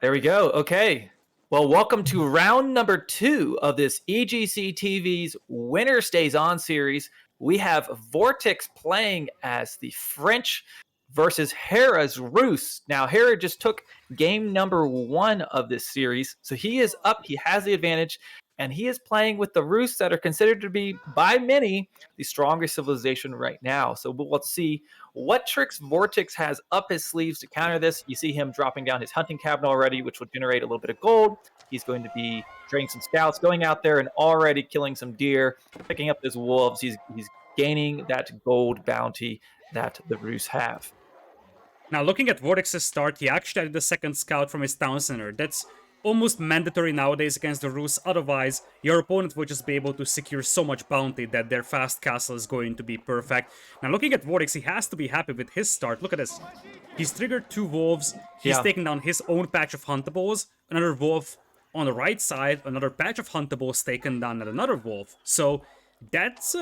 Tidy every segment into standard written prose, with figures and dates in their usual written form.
There we go. Okay. Well, welcome to round number 2 of this EGC TV's Winner Stays On series. We have Vortix playing as the French versus Hera's Rus. Now, Hera just took game number 1 of this series, so he is up. He has the advantage, and he is playing with the Rus that are considered to be, by many, the strongest civilization right now. So we'll see what tricks Vortix has up his sleeves to counter this. You see him dropping down his hunting cabin already, which will generate a little bit of gold. He's going to be training some scouts, going out there and already killing some deer, picking up those wolves. He's gaining that gold bounty that the Rus have. Now, looking at Vortix's start, he actually added the second scout from his town center. That's almost mandatory nowadays against the Rus, otherwise your opponent will just be able to secure so much bounty that their fast castle is going to be perfect. Now, looking at Vortix, he has to be happy with his start. Look at this. He's triggered 2 wolves, he's taken down his own patch of huntables, another wolf on the right side, another patch of huntables taken down at another wolf. So that's,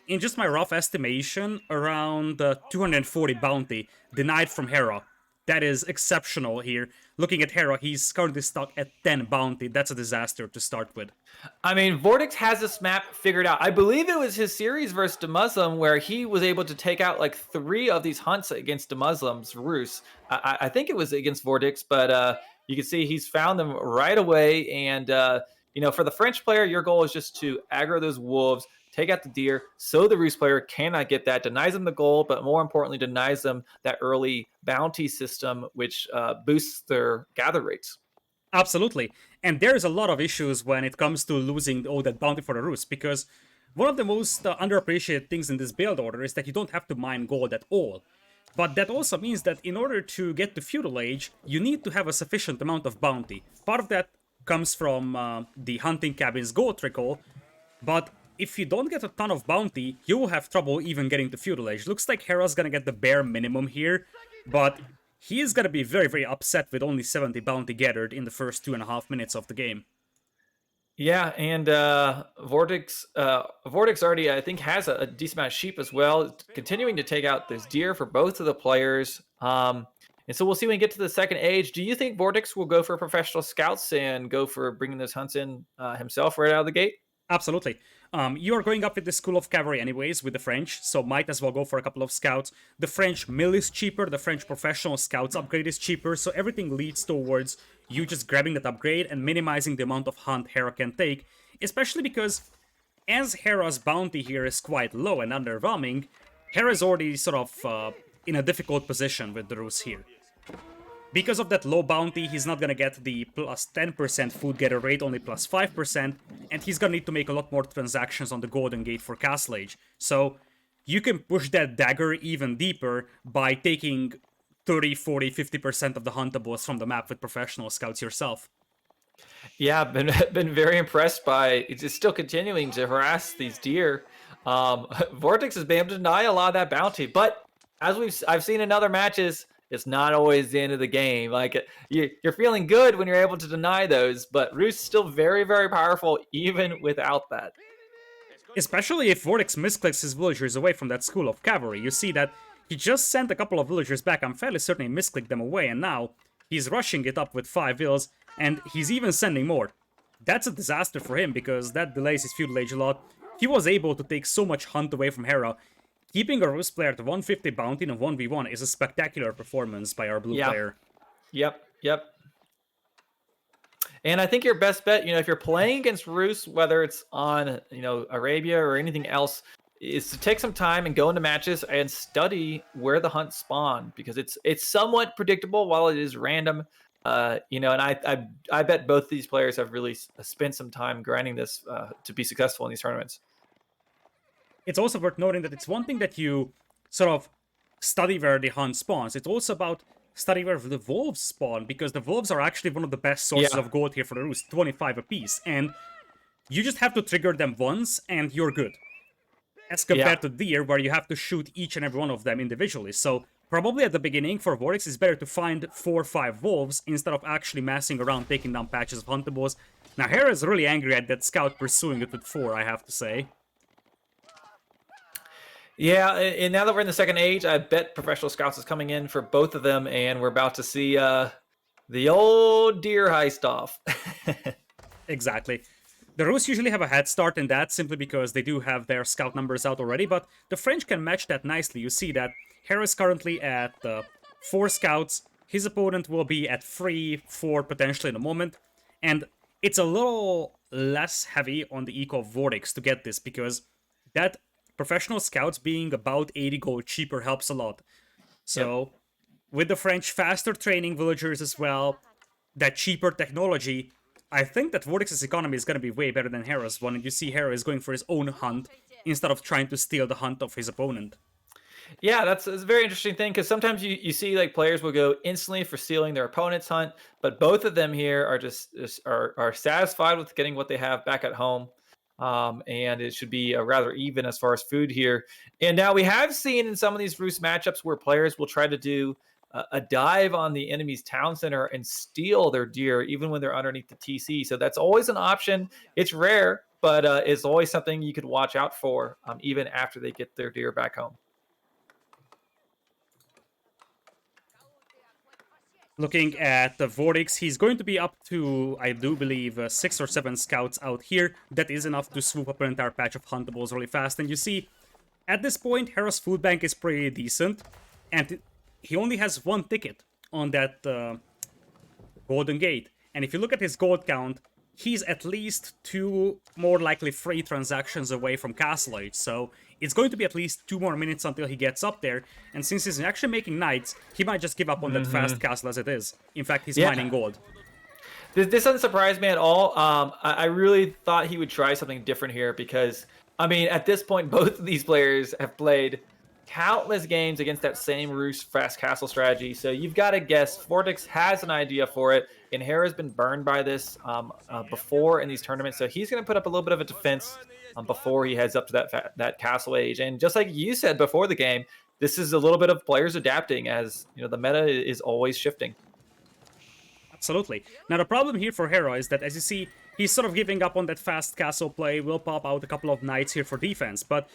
in just my rough estimation, around 240 bounty denied from Hera. That is exceptional here. Looking at Hera, he's currently stuck at 10 bounty. That's a disaster to start with. I mean, Vortix has this map figured out. I believe it was his series versus the Muslim where he was able to take out like 3 of these hunts against the Muslims, Rus. I think it was against Vortix, but you can see he's found them right away. And, for the French player, your goal is just to aggro those wolves, take out the deer, so the Rus player cannot get that, denies them the gold, but more importantly, denies them that early bounty system, which boosts their gather rates. Absolutely. And there's a lot of issues when it comes to losing all that bounty for the Rus, because one of the most underappreciated things in this build order is that you don't have to mine gold at all. But that also means that in order to get to Feudal Age, you need to have a sufficient amount of bounty. Part of that comes from the hunting cabin's gold trickle, but if you don't get a ton of bounty, you will have trouble even getting to Feudal Age. Looks like Hera's gonna get the bare minimum here, but he is gonna be very, very upset with only 70 bounty gathered in the first 2.5 minutes of the game. Yeah, and Vortix already, I think, has a decent amount of sheep as well, continuing to take out this deer for both of the players. And so we'll see when we get to the second age. Do you think Vortix will go for professional scouts and go for bringing those hunts in himself right out of the gate? Absolutely. You are going up with the School of Cavalry anyways with the French, so might as well go for a couple of scouts. The French mill is cheaper, the French professional scouts upgrade is cheaper, so everything leads towards you just grabbing that upgrade and minimizing the amount of hunt Hera can take, especially because as Hera's bounty here is quite low and underwhelming, Hera's already sort of in a difficult position with the Rus here. Because of that low bounty, he's not gonna get the plus 10% food getter rate, only plus 5%, and he's gonna need to make a lot more transactions on the Golden Gate for Castle Age. So you can push that dagger even deeper by taking 30, 40, 50% of the huntables from the map with professional scouts yourself. Yeah, been very impressed by it's still continuing to harass these deer. Vortix has been able to deny a lot of that bounty, but as I've seen in other matches, it's not always the end of the game. Like you're feeling good when you're able to deny those, but Rus is still very, very powerful even without that. Especially if Vortix misclicks his villagers away from that School of Cavalry. You see that he just sent a couple of villagers back. I'm fairly certain he misclicked them away, and now he's rushing it up with 5 vills, and he's even sending more. That's a disaster for him, because that delays his Feudal Age a lot. He was able to take so much hunt away from Hera. Keeping a Rus player at 150 bounty in a 1v1 is a spectacular performance by our blue player. Yep. And I think your best bet, if you're playing against Rus, whether it's on, Arabia or anything else, is to take some time and go into matches and study where the hunts spawn, because it's somewhat predictable while it is random. And I bet both these players have really spent some time grinding this to be successful in these tournaments. It's also worth noting that it's one thing that you sort of study where the hunt spawns. It's also about study where the wolves spawn, because the wolves are actually one of the best sources of gold here for the Rus, 25 apiece, and you just have to trigger them once and you're good. As compared to deer, where you have to shoot each and every one of them individually. So probably at the beginning for Vortix, it's better to find 4 or 5 wolves instead of actually messing around taking down patches of huntables. Now Hera is really angry at that scout pursuing it with 4, I have to say. Yeah, and now that we're in the second age, I bet professional scouts is coming in for both of them, and we're about to see The old deer heist off. Exactly. The Rus usually have a head start in that simply because they do have their scout numbers out already, but the French can match that nicely. You see that Hera is currently at 4 scouts. His opponent will be at 3, 4 potentially in a moment. And it's a little less heavy on the eco of Vortix to get this because that professional scouts being about 80 gold cheaper helps a lot. So with the French faster training villagers as well, that cheaper technology, I think that Vortix's economy is going to be way better than Hera's one, and you see Hera is going for his own hunt instead of trying to steal the hunt of his opponent. Yeah, that's a very interesting thing because sometimes you see like players will go instantly for stealing their opponent's hunt, but both of them here are are satisfied with getting what they have back at home. And it should be rather even as far as food here. And now we have seen in some of these Roost matchups where players will try to do a dive on the enemy's town center and steal their deer, even when they're underneath the TC. So that's always an option. It's rare, but it's always something you could watch out for, even after they get their deer back home. Looking at the Vortix, he's going to be up to, I do believe, 6 or 7 scouts out here. That is enough to swoop up an entire patch of huntables really fast. And you see, at this point, Hera's food bank is pretty decent. And he only has 1 ticket on that Golden Gate. And if you look at his gold count, he's at least 2, more likely 3 transactions away from Castle Age. So it's going to be at least 2 more minutes until he gets up there. And since he's actually making knights, he might just give up on that fast castle as it is. In fact, he's mining gold. This doesn't surprise me at all. I really thought he would try something different here because, I mean, at this point, both of these players have played countless games against that same Roost fast castle strategy. So you've got to guess Vortix has an idea for it, and Hera's been burned by this before in these tournaments. So he's going to put up a little bit of a defense before he heads up to that castle age. And just like you said before the game, this is a little bit of players adapting as the meta is always shifting. Absolutely. Now the problem here for Hera is that, as you see, he's sort of giving up on that fast castle play, will pop out a couple of knights here for defense, but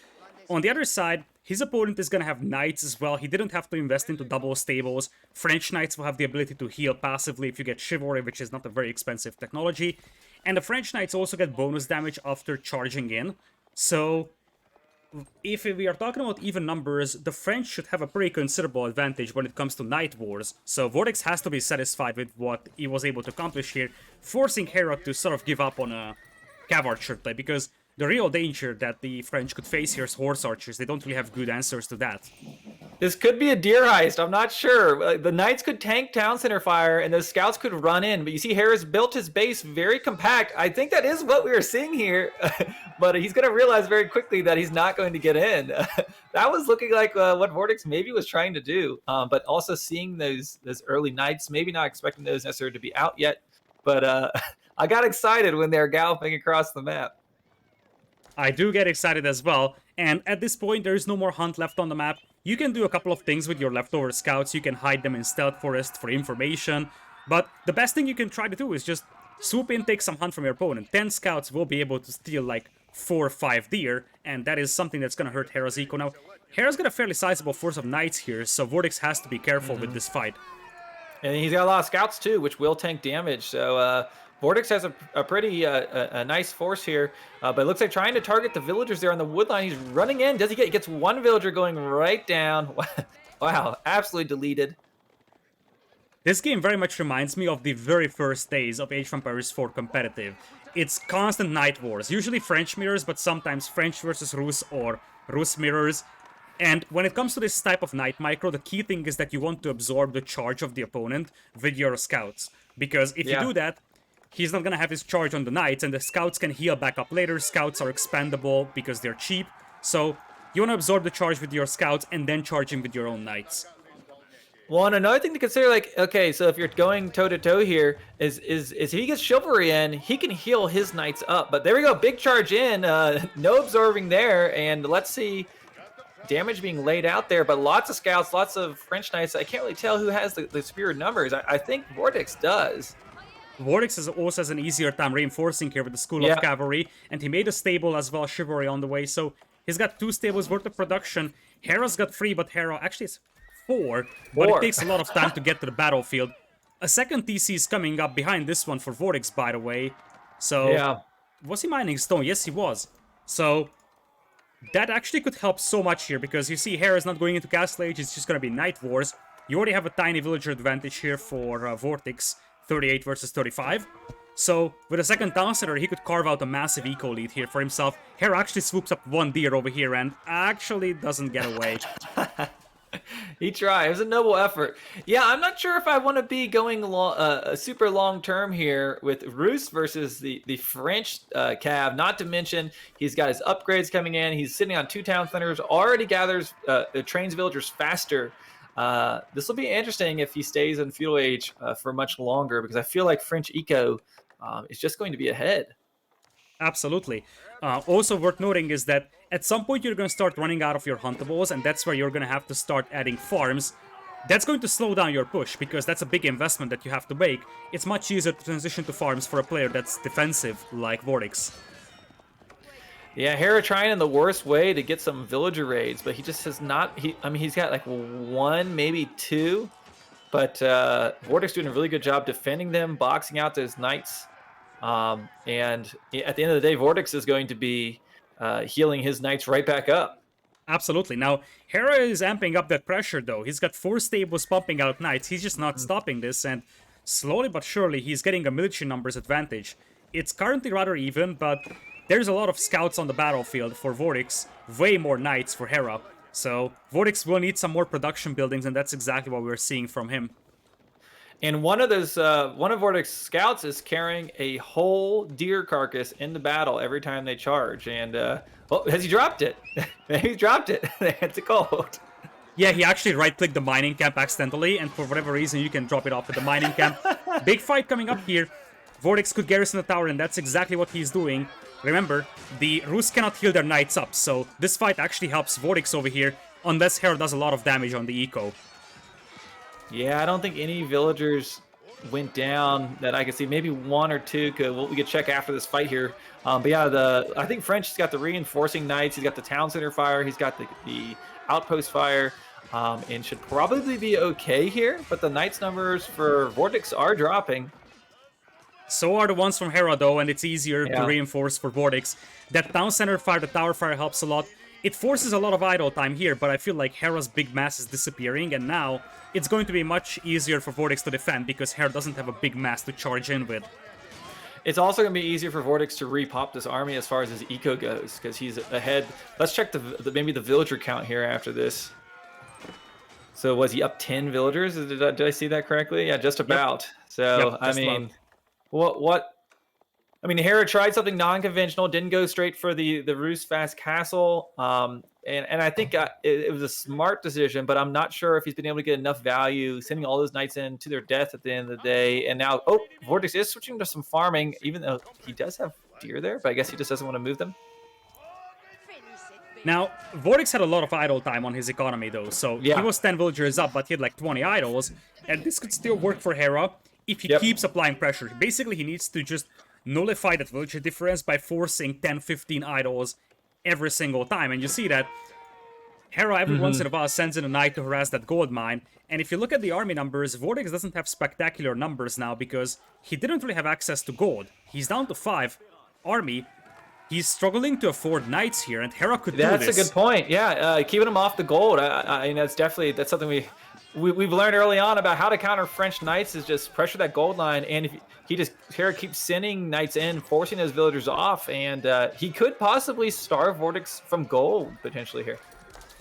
on the other side, his opponent is going to have knights as well. He didn't have to invest into double stables. French knights will have the ability to heal passively if you get chivalry, which is not a very expensive technology. And the French knights also get bonus damage after charging in. So if we are talking about even numbers, the French should have a pretty considerable advantage when it comes to Night Wars. So Vortix has to be satisfied with what he was able to accomplish here, forcing Hera to sort of give up on a cav archer play, because the real danger that the French could face here is horse archers. They don't really have good answers to that. This could be a deer heist. I'm not sure. The knights could tank town center fire, and the scouts could run in. But you see, Harris built his base very compact. I think that is what we are seeing here. But he's going to realize very quickly that he's not going to get in. That was looking like what Vortix maybe was trying to do. But also seeing those early knights, maybe not expecting those necessarily to be out yet. But I got excited when they're galloping across the map. I do get excited as well, and at this point there is no more hunt left on the map. You can do a couple of things with your leftover scouts. You can hide them in Stealth Forest for information, but the best thing you can try to do is just swoop in, take some hunt from your opponent. 10 scouts will be able to steal like 4 or 5 deer, and that is something that's gonna hurt Hera's eco. Now, Hera's got a fairly sizable force of knights here, so Vortix has to be careful with this fight. And he's got a lot of scouts too, which will tank damage, so Vortix has a pretty a nice force here, but it looks like trying to target the villagers there on the wood line. He's running in. Does he get? He gets one villager going right down. Wow, absolutely deleted. This game very much reminds me of the very first days of Age of Empires 4 competitive. It's constant night wars, usually French mirrors, but sometimes French versus Rus or Rus mirrors. And when it comes to this type of night micro, the key thing is that you want to absorb the charge of the opponent with your scouts. Because if you do that, he's not gonna have his charge on the knights, and the scouts can heal back up later. Scouts are expendable because they're cheap. So you wanna absorb the charge with your scouts and then charge him with your own knights. Well, and another thing to consider, like, okay, so if you're going toe-to-toe here, is if he gets chivalry in, he can heal his knights up. But there we go, big charge in, no absorbing there, and let's see damage being laid out there, but lots of scouts, lots of French knights. I can't really tell who has the superior numbers. I think Vortix does. Vortix also has an easier time reinforcing here with the School of Cavalry, and he made a stable as well, Chivalry on the way, so he's got 2 stables worth of production. Hera's got 3, but Hera actually is 4, but it takes a lot of time to get to the battlefield. A second TC is coming up behind this one for Vortix, by the way. So, Yeah. was he mining stone? Yes, he was. So, that actually could help so much here, because you see Hera is not going into Castle Age, it's just going to be Night Wars. You already have a tiny villager advantage here for Vortix, 38 versus 35. So, with a second town center, he could carve out a massive eco lead here for himself. Hera actually swoops up one deer over here and actually doesn't get away. He tried. It was a noble effort. Yeah, I'm not sure if I want to be going super long term here with Roos versus the French Cav. Not to mention, he's got his upgrades coming in. He's sitting on 2 town centers, already gathers, trains villagers faster. This will be interesting if he stays in Feudal Age for much longer, because I feel like French Eco is just going to be ahead. Absolutely. Also worth noting is that at some point you're going to start running out of your huntables, and that's where you're going to have to start adding farms. That's going to slow down your push, because that's a big investment that you have to make. It's much easier to transition to farms for a player that's defensive, like Vortix. Yeah, Hera trying in the worst way to get some villager raids, but he just has not. He's got like 1, maybe 2, but Vortix doing a really good job defending them, boxing out those knights. And at the end of the day, Vortix is going to be healing his knights right back up. Absolutely. Now, Hera is amping up that pressure, though. He's got 4 stables pumping out knights. He's just not stopping this, and slowly but surely, he's getting a military numbers advantage. It's currently rather even, but there's a lot of scouts on the battlefield for Vortix, way more knights for Hera. So, Vortix will need some more production buildings, and that's exactly what we're seeing from him. And one of Vortix scouts is carrying a whole deer carcass into battle every time they charge. And has he dropped it? He dropped it. It's a gold. Yeah, he actually right-clicked the mining camp accidentally, and for whatever reason, you can drop it off at the mining camp. Big fight coming up here. Vortix could garrison the tower, and that's exactly what he's doing. Remember, the Rus cannot heal their knights up, so this fight actually helps Vortix over here, unless Hera does a lot of damage on the eco. Yeah, I don't think any villagers went down that I could see. Maybe 1 or 2 we could check after this fight here. But yeah, I think French has got the reinforcing knights. He's got the town center fire. He's got the outpost fire, and should probably be okay here. But the knights numbers for Vortix are dropping. So are the ones from Hera, though, and it's easier to reinforce for Vortix. That town center fire, the tower fire, helps a lot. It forces a lot of idle time here, but I feel like Hera's big mass is disappearing, and now it's going to be much easier for Vortix to defend, because Hera doesn't have a big mass to charge in with. It's also going to be easier for Vortix to repop this army as far as his eco goes, because he's ahead. Let's check maybe the villager count here after this. So was he up 10 villagers? Did I see that correctly? Yeah, just about. Yep. So, yep, I mean, I mean, Hera tried something non-conventional, didn't go straight for the Rus Fast Castle, and I think it was a smart decision, but I'm not sure if he's been able to get enough value, sending all those knights in to their death at the end of the day. And now, Vortix is switching to some farming, even though he does have deer there, but I guess he just doesn't want to move them. Now, Vortix had a lot of idle time on his economy, though, so he was 10 villagers up, but he had like 20 idols, and this could still work for Hera if he keeps applying pressure. Basically, he needs to just nullify that villager difference by forcing 10-15 idols every single time. And you see that Hera every once in a while sends in a knight to harass that gold mine. And if you look at the army numbers, Vortix doesn't have spectacular numbers now, because he didn't really have access to gold. He's down to 5 army. He's struggling to afford knights here, and Hera could do this. That's a good point. Yeah, keeping him off the gold. I mean, that's something we've learned early on about how to counter French knights, is just pressure that gold line, and if Hera keeps sending knights in, forcing those villagers off, and he could possibly starve Vortix from gold potentially here.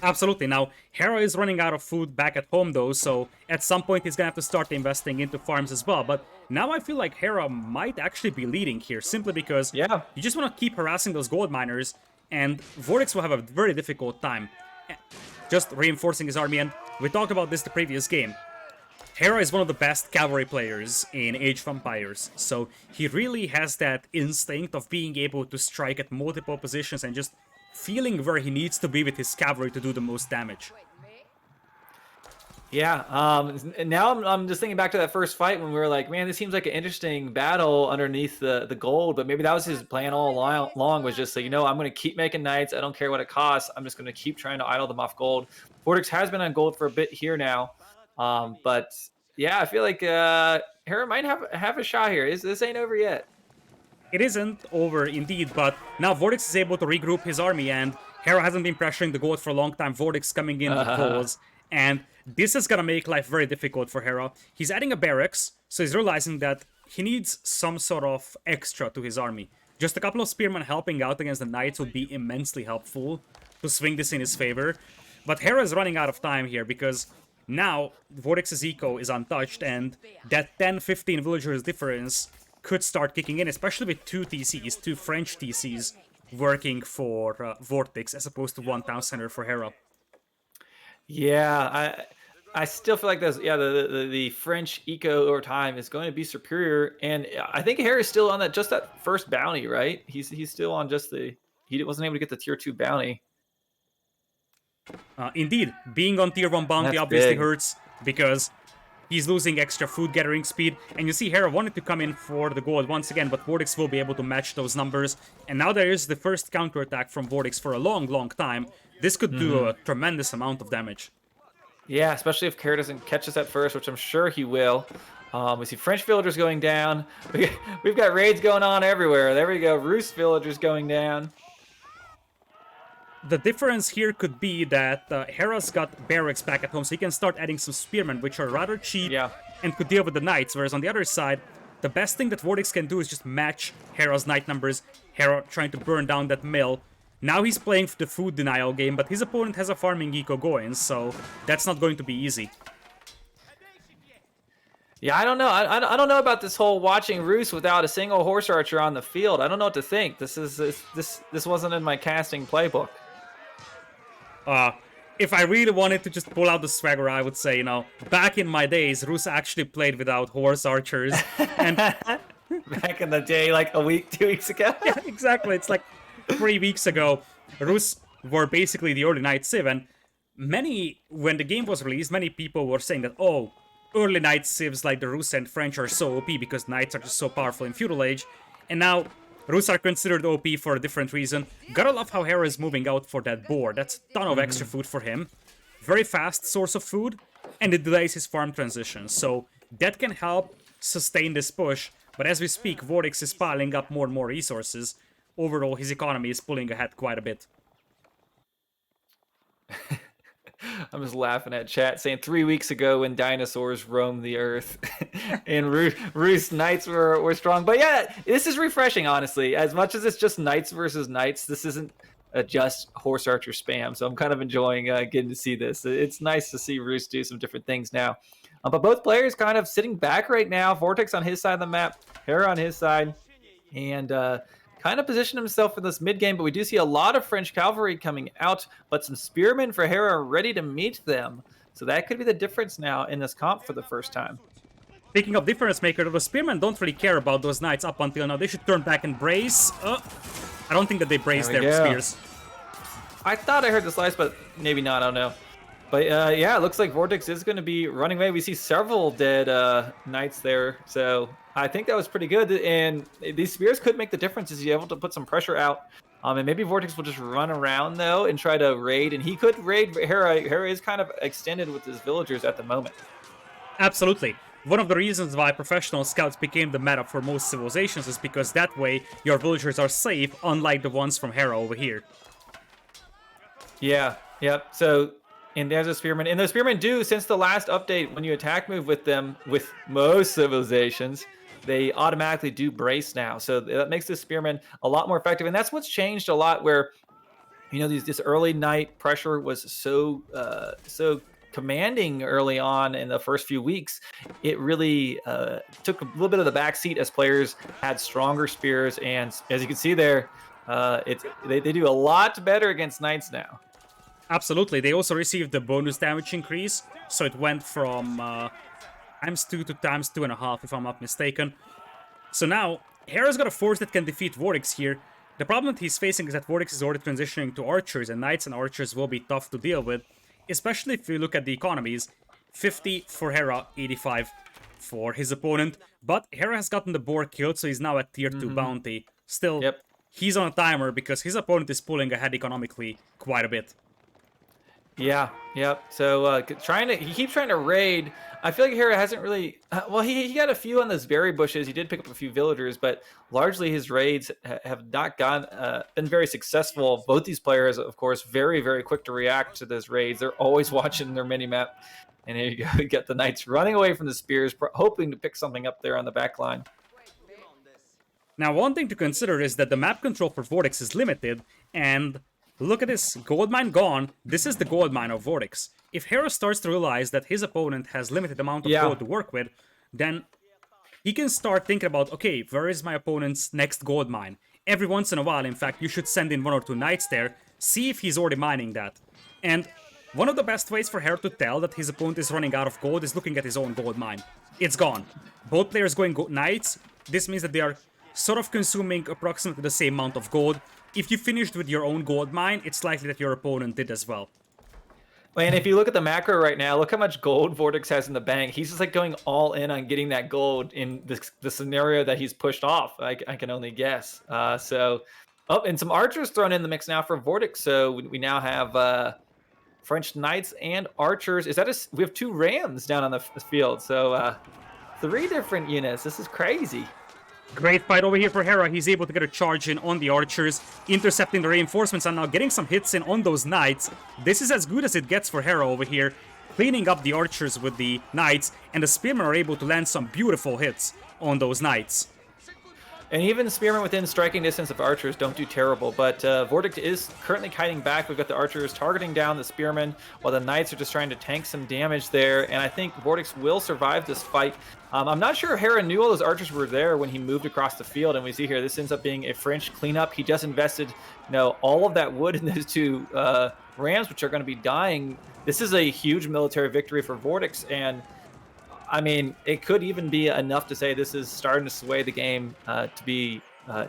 Absolutely. Now, Hera is running out of food back at home, though, so at some point he's gonna have to start investing into farms as well. But now I feel like Hera might actually be leading here, simply because you just want to keep harassing those gold miners, and Vortix will have a very difficult time just reinforcing his army. And we talked about this the previous game. Hera is one of the best cavalry players in Age of Empires, so he really has that instinct of being able to strike at multiple positions and just feeling where he needs to be with his cavalry to do the most damage. Yeah, and now I'm just thinking back to that first fight when we were like, man, this seems like an interesting battle underneath the gold, but maybe that was his plan all along, was just say, I'm going to keep making knights, I don't care what it costs, I'm just going to keep trying to idle them off gold. Vortix has been on gold for a bit here now, but Yeah, I feel like Hera might have a shot here. This ain't over yet. It isn't over indeed, but now Vortix is able to regroup his army, and Hera hasn't been pressuring the goat for a long time. Vortix coming in with Vols, and this is gonna make life very difficult for Hera. He's adding a barracks, so he's realizing that he needs some sort of extra to his army. Just a couple of spearmen helping out against the knights would be immensely helpful to swing this in his favor. But Hera is running out of time here because now Vortix's eco is untouched, and that 10-15 villagers difference could start kicking in, especially with two TCs, two French TCs working for Vortix as opposed to one town center for Hera. Yeah, I still feel like the French eco over time is going to be superior, and I think Hera is still on that first bounty, right? He's still on he wasn't able to get the tier 2 bounty. Indeed, being on tier 1 bounty That's obviously big. hurts because he's losing extra food gathering speed, and you see Hera wanted to come in for the gold once again, but Vortix will be able to match those numbers, and now there is the first counterattack from Vortix for a long time. This could do a tremendous amount of damage. Yeah, especially if Hera doesn't catch us at first, which I'm sure he will. We see French villagers going down. We've got raids going on everywhere. There we go. Rus villagers going down. The difference here could be that Hera's got barracks back at home, so he can start adding some spearmen, which are rather cheap and could deal with the knights, whereas on the other side, the best thing that Vortix can do is just match Hera's knight numbers, Hera trying to burn down that mill. Now he's playing the food denial game, but his opponent has a farming eco going, so that's not going to be easy. Yeah, I don't know. I don't know about this whole watching Rus without a single horse archer on the field. I don't know what to think. This wasn't in my casting playbook. If I really wanted to just pull out the swagger, I would say, back in my days, Rus actually played without horse archers. And back in the day, like a week, 2 weeks ago. Yeah, exactly. It's like 3 weeks ago. Rus were basically the early Night Civ, and when the game was released, many people were saying that, oh, early Night Civs like the Rus and French are so OP because knights are just so powerful in Feudal Age, and now Rus are considered OP for a different reason. Gotta love how Hera is moving out for that boar. That's a ton of extra food for him. Very fast source of food, and it delays his farm transition. So that can help sustain this push. But as we speak, Vortix is piling up more and more resources. Overall, his economy is pulling ahead quite a bit. I'm just laughing at chat saying 3 weeks ago when dinosaurs roamed the earth and Rus knights were strong. But yeah, this is refreshing, honestly. As much as it's just knights versus knights, this isn't just horse archer spam. So I'm kind of enjoying getting to see this. It's nice to see Rus do some different things now. But both players kind of sitting back right now. Vortix on his side of the map, Hera on his side. And kind of position himself in this mid game, but we do see a lot of French cavalry coming out, but some spearmen for Hera ready to meet them. So that could be the difference now in this comp for the first time. Speaking of difference maker, the spearmen don't really care about those knights up until now. They should turn back and brace. I don't think that they brace their spears. I thought I heard the slice, but maybe not. I don't know. But yeah, it looks like Vortix is going to be running away. We see several dead knights there, so I think that was pretty good. And these spears could make the difference. Is he able to put some pressure out? And maybe Vortix will just run around though and try to raid. And he could raid Hera. Hera is kind of extended with his villagers at the moment. Absolutely. One of the reasons why professional scouts became the meta for most civilizations is because that way your villagers are safe, unlike the ones from Hera over here. Yeah. Yep. So. And there's a spearman. And the spearmen do, since the last update, when you attack move with them, with most civilizations, they automatically do brace now. So that makes the spearman a lot more effective. And that's what's changed a lot where, this early night pressure was so commanding early on in the first few weeks. It really took a little bit of the back seat as players had stronger spears. And as you can see there, they do a lot better against knights now. Absolutely. They also received the bonus damage increase, so it went from ×2 to ×2.5, if I'm not mistaken. So now, Hera's got a force that can defeat Vortix here. The problem that he's facing is that Vortix is already transitioning to archers, and knights and archers will be tough to deal with, especially if you look at the economies. 50 for Hera, 85 for his opponent. But Hera has gotten the boar killed, so he's now at tier 2 bounty. Still, He's on a timer because his opponent is pulling ahead economically quite a bit. Yeah, yep. So he keeps trying to raid. I feel like Hera hasn't really. Well, he got a few on those berry bushes. He did pick up a few villagers, but largely his raids have not been very successful. Both these players, of course, very quick to react to those raids. They're always watching their mini map. And here you go. You get the knights running away from the spears, hoping to pick something up there on the back line. Now, one thing to consider is that the map control for Vortix is limited, and look at this, gold mine gone. This is the gold mine of Vortix. If Hera starts to realize that his opponent has limited amount of gold to work with, then he can start thinking about, okay, where is my opponent's next gold mine? Every once in a while, in fact, you should send in 1 or 2 knights there, see if he's already mining that. And one of the best ways for Hera to tell that his opponent is running out of gold is looking at his own gold mine. It's gone. Both players going knights. This means that they are sort of consuming approximately the same amount of gold. If you finished with your own gold mine, it's likely that your opponent did as well. And if you look at the macro right now, look how much gold Vortix has in the bank. He's just like going all in on getting that gold in the scenario that he's pushed off. I can only guess. And some archers thrown in the mix now for Vortix. So we now have French knights and archers. We have 2 rams down on the field. So 3 different units. This is crazy. Great fight over here for Hera. He's able to get a charge in on the archers, intercepting the reinforcements and now getting some hits in on those knights. This is as good as it gets for Hera over here, cleaning up the archers with the knights, and the spearmen are able to land some beautiful hits on those knights. And even spearmen within striking distance of archers don't do terrible, but Vortix is currently kiting back. We've got the archers targeting down the spearmen, while the knights are just trying to tank some damage there, and I think Vortix will survive this fight. I'm not sure if Hera knew all those archers were there when he moved across the field, and we see here this ends up being a French cleanup. He just invested, all of that wood in those 2 rams, which are going to be dying. This is a huge military victory for Vortix, and I mean, it could even be enough to say this is starting to sway the game to be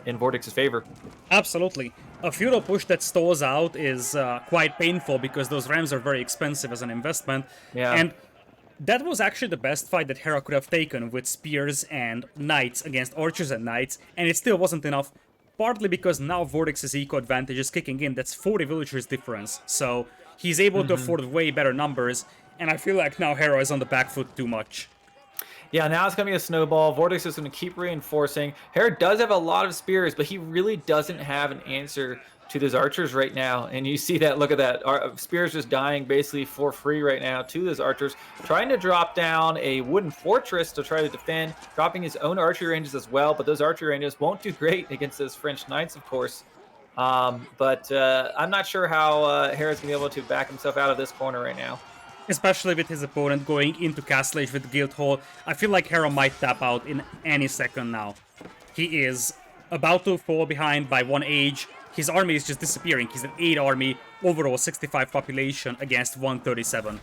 in Vortix's favor. Absolutely. A feudal push that stalls out is quite painful because those rams are very expensive as an investment. Yeah. And that was actually the best fight that Hera could have taken with spears and knights against archers and knights, and it still wasn't enough, partly because now Vortix's eco advantage is kicking in. That's 40 villagers difference, so he's able to afford way better numbers, and I feel like now Hera is on the back foot too much. Yeah, now it's going to be a snowball. Vortix is going to keep reinforcing. Hera does have a lot of spears, but he really doesn't have an answer to those archers right now. And you see that, look at that. Spears just dying basically for free right now to those archers. Trying to drop down a wooden fortress to try to defend, dropping his own archery ranges as well. But those archery ranges won't do great against those French knights, of course. But I'm not sure how Hera's going to be able to back himself out of this corner right now. Especially with his opponent going into Castle Age with Guildhall. I feel like Hera might tap out in any second now. He is about to fall behind by 1 age. His army is just disappearing. He's an 8 army, overall 65 population against 137.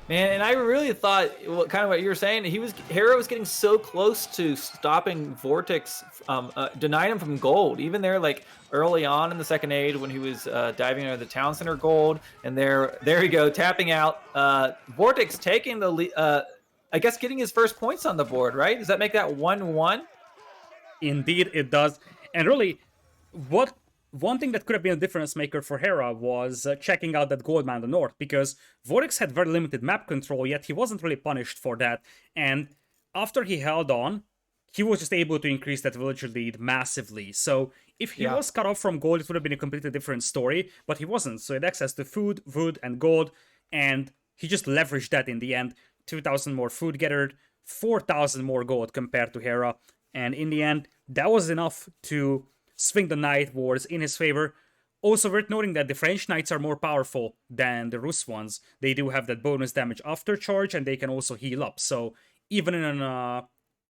Man, and I really thought, kind of what you were saying, Hera was getting so close to stopping Vortix, denying him from gold. Even there, like early on in the second age, when he was diving into the town center gold, and there you go, tapping out. Vortix taking the lead, I guess, getting his first points on the board, right? Does that make that 1-1? Indeed, it does. And really, one thing that could have been a difference maker for Hera was checking out that gold mine in the north, because Vortix had very limited map control, yet he wasn't really punished for that. And after he held on, he was just able to increase that villager lead massively. So if he was cut off from gold, it would have been a completely different story, but he wasn't. So he had access to food, wood, and gold, and he just leveraged that in the end. 2,000 more food gathered, 4,000 more gold compared to Hera, and in the end, that was enough to swing the Knight Wars in his favor. Also worth noting that the French Knights are more powerful than the Rus ones. They do have that bonus damage after charge, and they can also heal up. So even in an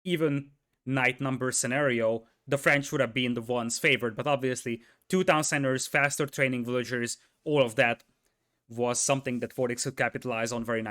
even Knight number scenario, the French would have been the ones favored. But obviously, 2 town centers, faster training villagers, all of that was something that Vortix could capitalize on very nicely.